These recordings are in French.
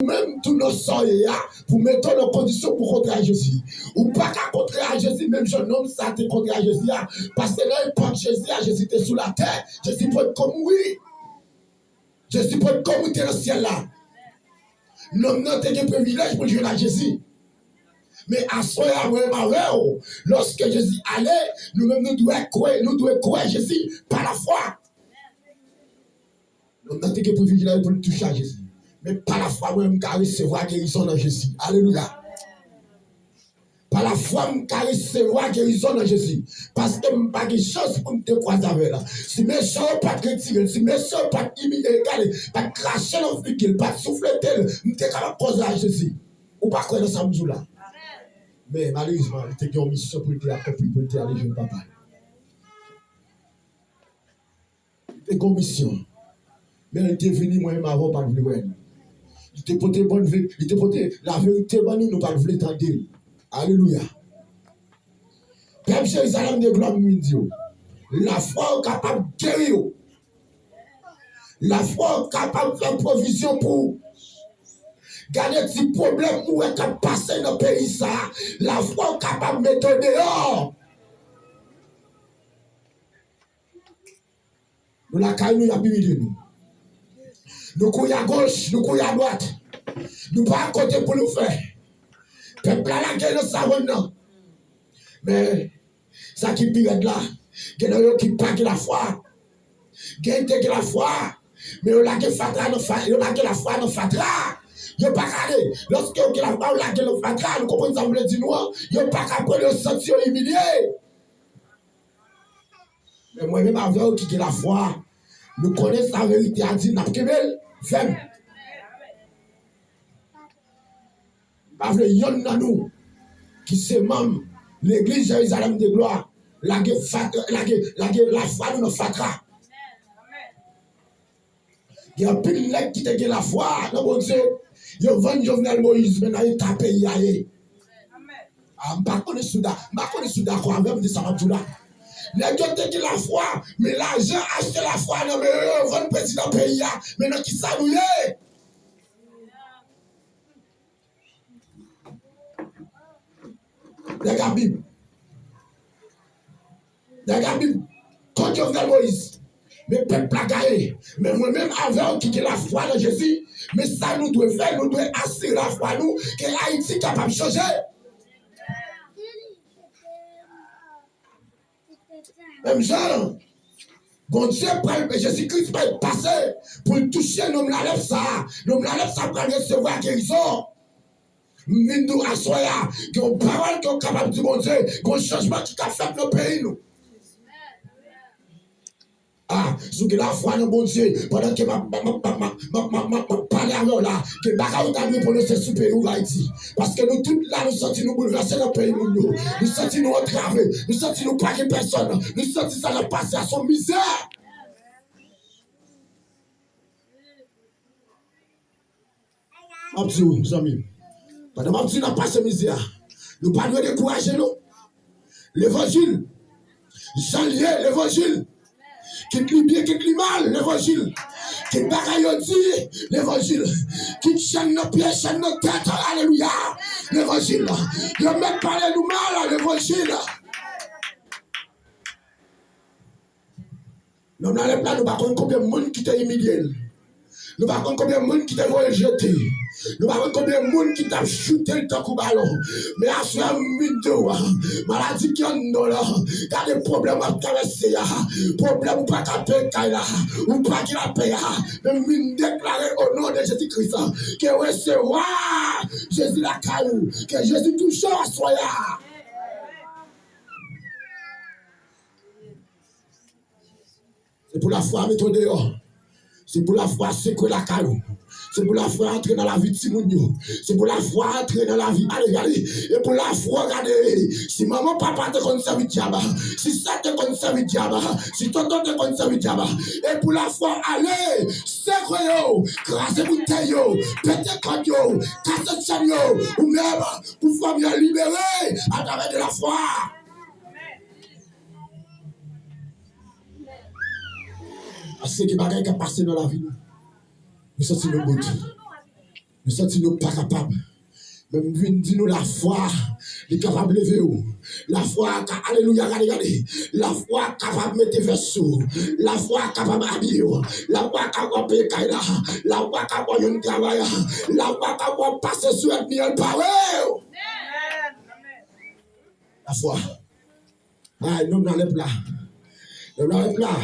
même tous nos soeurs pour mettre en condition pour contrer Jésus. Ou pas qu'à contrer à Jésus, même jeune homme, ça te contrer à Jésus. Parce que là, il prend Jésus, Jésus était sous la terre. Jésus peut être comme oui. Jésus peut être comme oui, dans le ciel là. L'homme n'a pas de privilège pour jouer à Jésus. Mais à ce moment-là, lorsque Jésus allait, nous-mêmes nous devons croire Jésus par la foi. L'homme n'a pas de privilège pour toucher à Jésus. Mais par la foi, moi, je vais recevoir guérison dans Jésus. Alléluia. Par la foi, je vais recevoir guérison dans Jésus. Parce que je n'ai pas de chance pour me croiser avec là. Si mes gens ne pas retirer, si mes gens ne pas imiter, pas cracher dans le fil, pas souffler, je suis capable de poser à Jésus. Ou pas quoi dans ce jour-là. Mais malheureusement, il était une mission pour te accomplir, pour te aller jouer papa. Il était une mission. Mais il était venu, moi, avant, pas de vouloir. Il te porté bonne vie, il te porté la vérité, nous ne pas vouloir entendre. Alléluia. Peuple Jérusalem de gloire, la foi est capable de guérir. La foi est capable de faire provision pour gagner des problèmes où est capable de passer dans le pays. Ça. La foi est capable de mettre dehors. Nous la caille, nous y a nous. Nous couillons à gauche, nous couillons à droite. Nous pas à côté pour nous faire. Peuple là, qui est le savon, non. Mais, ça qui pire là, qui est qui pague la foi. Qui est la foi. Mais on l'a que fatra, on l'a que la foi, on fatra. Yo pas calé. Lorsque on la foi, on l'a que le fatra, nous comprenons ça, on le dit nous. Yo pas capable de sentir humilié. Mais moi-même, avant qui est la foi, nous connaissons la vérité à dire, n'a pas qu'elle femme. Pas vrai, yon nan nous qui se membre l'église Jérusalem de gloire, la foi nous fatra. Il y a un peu de gens qui te la foi, non bon Dieu. Ils vendent Jovenel Moïse, maintenant ils tapent Yaye. Je ne suis pas d'accord avec vous, ça va tout là. Les gens qui la foi, mais l'argent achète la foi, non mais ils vendent président pays, maintenant qui s'abouillent. Regarde Bible. Regarde Bible. Quand Jovenel Moïse. Mais peuple a gagné. Mais moi-même, avant qui la foi dans Jésus, mais ça nous doit faire, nous devons assurer la foi, nous, que Haïti est capable de changer. Même genre, bon Dieu, Jésus-Christ va passer pour toucher l'homme la lèvre ça. L'homme la lèvre ça pour recevoir guérison. Nous, à soya, qui ont parole qui sont capables de dire, bon Dieu, qu'il y a un changement qui a fait dans le pays, nous. Ah, sous que la foi dans bon Dieu, pendant que ma parler avec là, que Bakaou t'a dit pour nous se souper nous Haïti. Parce que nous tous là, nous sentons nous bouleverser dans le pays, nous sentons nous entravés, nous sentons nous pas que personne, nous sentons ça dans passer à son misère. Ma petite amis, pendant ma petite n'a pas ce misère, nous pas nous décourager nous. L'évangile, Jean-Lié, l'évangile. Qui te bien, qui te mal, l'évangile. Qui te bagaille dit, l'évangile. Qui te chaîne nos pieds, chaîne nos têtes, alléluia. L'évangile. Il ne met pas nous mal, l'évangile. Nous n'allons pas, nous ne savons pas combien de monde qui t'a humilié. Nous ne savons pas combien de monde qui t'a jeté. Nous ne savons pas combien de monde qui t'a chuté le temps ballon. Mais à ce moment, maladie qui en là, t'as des problèmes à traverser, problème ou pas qu'à payer là, ou pas qu'il a payé, mais nous déclarer au nom de Jésus-Christ que recevoir Jésus la caillou, que Jésus toujours soit là. C'est pour la foi mettre dehors. C'est pour la foi secouer la caillou. C'est pour la foi entrer dans la vie de Simonio. C'est pour la foi entrer dans la vie. Allez. Et pour la foi, regardez. Si maman, papa te conserve diable. Si ça te conserve diable. Si tonton te conserve diable. Et pour la foi, allez. Secouer yo. Crasez bouteille yo. Pétez code yo. Cassez chaîne yo. Ou même, pour pouvoir libérer à travers de la foi. Parce que les bagages qui passent dans la vie, nous sommes le bon Dieu. Nous sentons nous pas capables. Même dis-nous la foi, est capable de lever. La foi, alléluia, regardez. La foi capable de mettre vers sous. La foi capable d'habiller. La foi capable de payer Kaila. La foi capable de travailler. La foi capable de passer sur le miel par la foi. Ah, nous n'allons pas. Nous n'allons pas.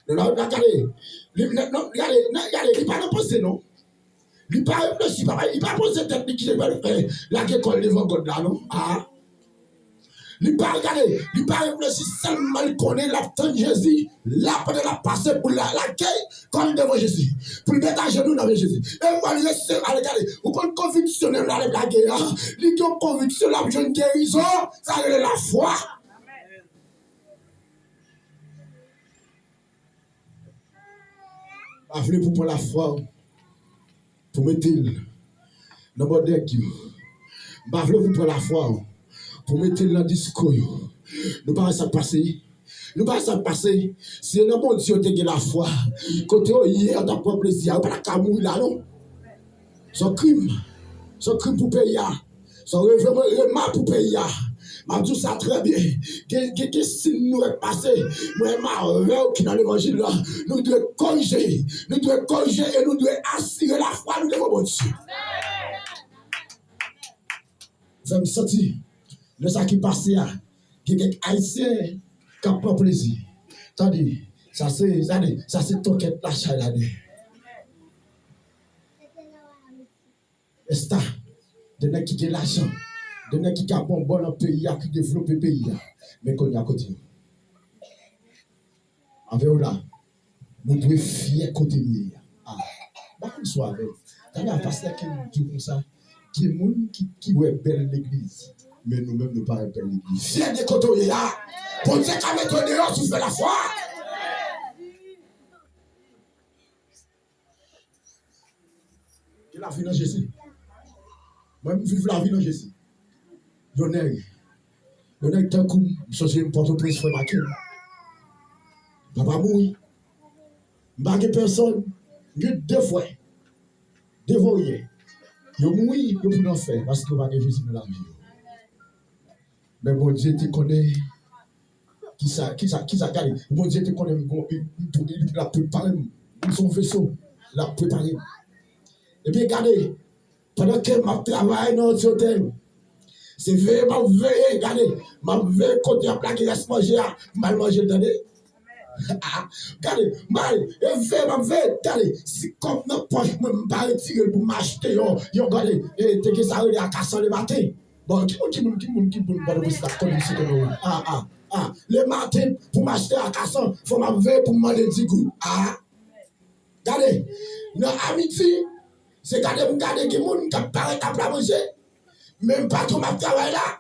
Nous n'allons pas. Regardez, il pas de penser, non? Il pas réfléchi, papa. Il pas posé tête qui je vais faire la école devant God là, non? Ah. Il pas regardé, il pas réfléchi seulement il connaît la de Jésus, là pour la passer pour la comme devant Jésus. Pour le mettre à genoux dans Jésus. Et voilà, regardez, vous pouvez conviction dans la guerre. Il y a conviction la jeune guérison, ça c'est la foi. Avenez pour prendre la foi. Pour mettre dans le deck, vous prendre la foi pour mettre dans le discours. Nous pas ça passer. Nous pas ça passer. Si le bon Dieu te la foi, côté hier dans propre plaisir, pas la mourir là non. Son crime pour payer. Son règlement pour payer. Je dis ça très bien. Que si nous est passé, moi, qui dans l'évangile là, nous devons corriger. Nous devons corriger et nous devons assurer la foi, nous devons bon Dieu. Vous me sentir, de ça qui passe là, qui est haïtien, qui a pas plaisir. Attendez, ça c'est ton quête la chaîne là. Et ça, de ne qui a l'argent. De ne qui a bon dans le pays, qui développe le pays, mais qu'on y a côté. Avec là, nous devons fier côté de ah, bah, qu'on soit avec. T'as un pasteur qui dit comme ça, qui est monde qui voit belle l'église, mais nous-mêmes nous pas belle l'église. Fier de côté là, pour dire qu'à mettre dehors, tu fais la foi. Que la vie dans Jésus. Moi-même, vive la vie dans Jésus. Le tant que je suis un porte-prince frère Maquin. Papa mouille. Je ne personne. Je deux fois. Dévoyé. Je mouille, je peux en faire parce que je n'ai pas Jésus dans la vie. Mais mon Dieu te connaît. Qui ça garde. Mon Dieu te connaît. Il a préparé son vaisseau. Il a préparé. Et bien, regardez. Pendant que je travaille dans notre hôtel. C'est vrai, ma veille, regardez, ma veille, quand il y a plein qui reste manger, mal manger, regardez. Regardez, mal, et veille, ma veille, regardez, si comme dans poche, je ne pas retirer pour m'acheter, regardez, et t'es que ça arrive à 400 le matin. Bon, qui peut le matin, pour m'acheter à 400, il faut ma veille pour demander 10 gouttes. Regardez, dans amitié, c'est regardez, qui a parlé à manger. Même pas trop ma travail là,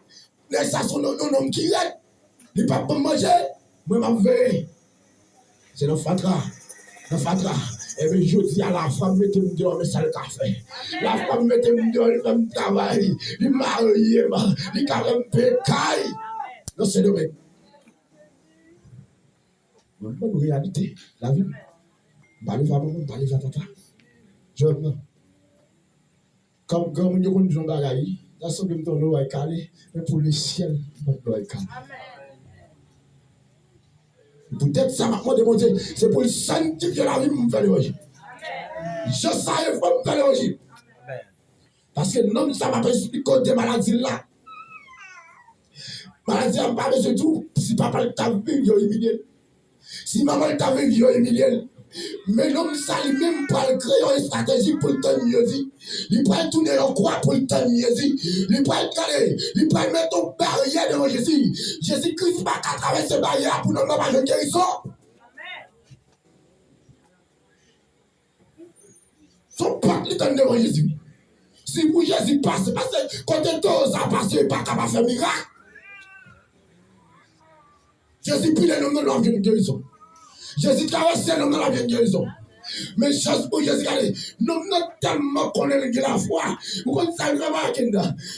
les ça sont nos noms qui restent. Les pas pour manger, moi m'a veillé. C'est le fatra. Et bien je dis à la femme, mettez-moi dehors, mais ça le café. La femme, mettez-moi dehors, elle va me travailler. Il m'a marié, il a un pécaille. Non, c'est le même. Bonne réalité, la vie. Balé va maman, balé va papa. Je non. Comme nous disons bagaille. Dans ce même temps, l'eau est calée, mais pour le ciel, l'eau est calée. Peut-être ça m'a demandé, c'est pour le sanctifier la vie, me faire l'évangile. Je sais, il faut me faire l'évangile. Parce que non, ça m'a pas expliqué des maladies là. Maladie, on parle de tout. Si papa t'a vu, il est humilié. Si maman t'a vu, il est humilié. Mais l'homme, ça lui-même, pour créer une stratégie pour le temps mieux dit. Il peut tourner en croix pour le temps mieux dit. Il peut mettre une barrière devant Jésus. Jésus-Christ n'a pas qu'à traverser ces barrières pour nous avoir une guérison. Son peuple est devant Jésus. Si vous Jésus passe, parce que quand tu as passé, il n'est pas capable de faire miracle. Jésus prie le nom de l'homme d'une guérison. Jésus traverse le nom de la guérison. Mais chose pour Jésus, nous sommes tellement connus de la foi. Vous connaissez ça vraiment,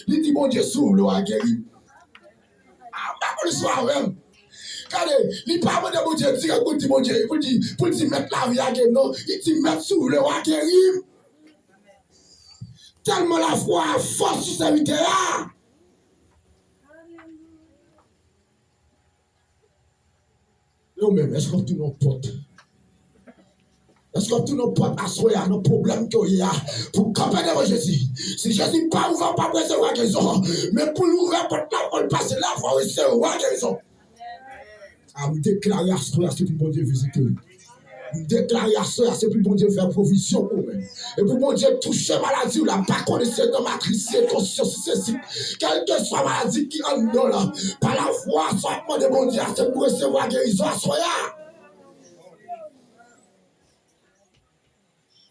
il dit bon Dieu s'ouvre le à guérir. Ah, pas pour le soir même. Regardez, il parle de bon Dieu, il dit bon Dieu, pour dire mettre la vie à guérir, non, il dit mettre s'ouvre le à guérir. Tellement la foi a force sur serviteur là. Nous-mêmes, est-ce que tout nos potes? Est-ce que tout nos potes assoient nos problèmes qu'il y a pour camper devant Jésus? Si Jésus pas ouvert, pas recevoir guérison, mais pour l'ouvrir, pour le passer là, il faut recevoir guérison. Ah, me déclarer à ce c'est plus bon Dieu visiter. Me déclarer à ce c'est plus bon Dieu faire provision pour moi. Et pour bon Dieu toucher maladie ou la pas connaître dans ma crise, c'est conscience, c'est quelle que soit maladie qui en dedans là, par la foi, soit de bon Dieu, c'est pour recevoir guérison à soi.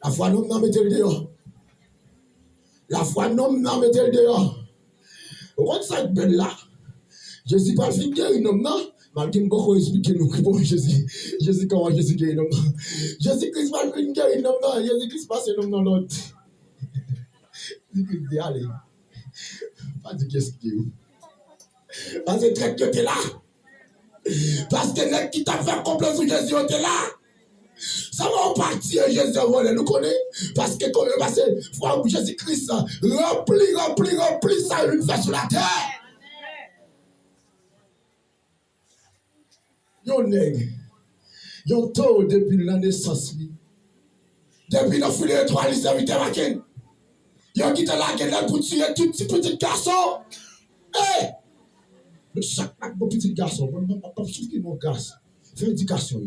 La foi non mettez le dehors. La foi non mettez le dehors. Au contraire, cette belle là, Jésus pas fin guérir non non. Malgré beaucoup expliquer nous bon Jésus comment Jésus guérit non non. Jésus Christ pas fin guérir non non. Jésus Christ passe non non l'autre. Jésus Christ dit allez. Pas dire qu'est-ce qui est. Parce que traite que t'es là. Parce que les qui t'a fait complot sur Jésus t'es là. Ça va partir Jésus volé nous connaît parce que frère Jésus Christ remplit ça une fait sur la terre. Yon nègre, yon tôt depuis la naissance, depuis le filet étoile, il s'est invité à la yon quitté la gueule pour tuer tout petit garçon. Eh! Mais chaque petit garçon, pas souffrir mon garçon, fais éducation.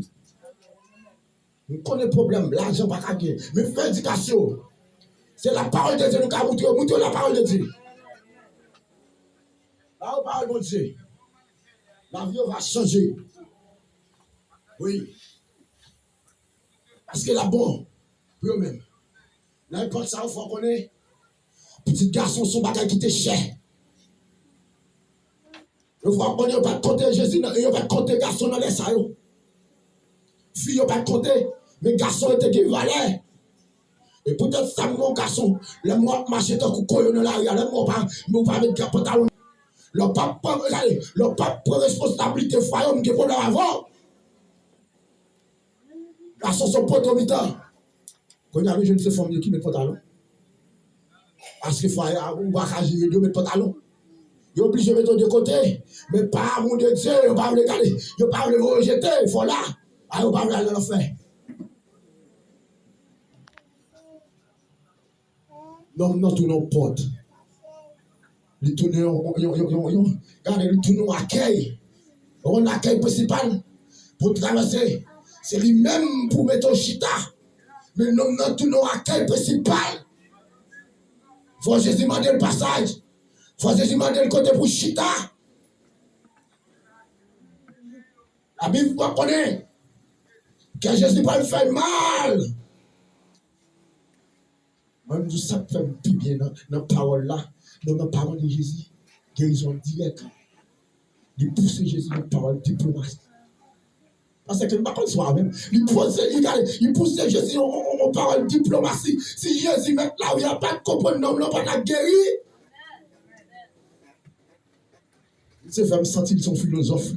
Nous connaissons le problème, l'argent pas gagner, mais fais éducation. C'est la parole de Dieu, nous avons montré la parole de Dieu. La parole de Dieu, la vie va changer. Oui. Parce que là, bon, pour eux-mêmes, n'importe ça, il faut qu'on ait. Petit garçon, son bagage qui était cher. Il faut qu'on ait pas compter Jésus, il n'y a pas compter garçon dans les salons. Fille, il n'y a pas compter, mais garçon était qui valait. Et peut-être ça, mon garçon, le moi, marcher dans le couteau, dans l'arrière, le moi, pas mettre pantalon. Le pape prend responsabilité, foyer, qui est pour l'avant. Garçon, son pote au mi-temps. Quand il y a des jeunes femmes qui mettent pantalon. Parce qu'il faut ou pas agir, de mettre pantalon. Il est obligé de mettre de côté. Mais pas mon Dieu, il ne pas le garder. Il ne pas le rejeter. Il faut là. Il ne pas aller le faire. Non, tous nos potes. Les tourneurs, regardez, les tourneurs accueil. On accueil principal pour traverser. C'est lui-même pour mettre au chita. Mais non, tous nos accueil principal. Faut Jésus demander le passage. Faut Jésus demander le côté pour chita. La Bible connaît que Jésus va me faire mal. Même tout ça fait plus bien dans la parole là, dans la parole de Jésus. Guérison directe. Il pousse Jésus dans la parole diplomatique. Parce que le ne soit même. Il pousse Jésus en parole diplomatie. Si Jésus met là où il n'y a pas de comprendre, non, pas de guérir. Il se fait me sentir son philosophe.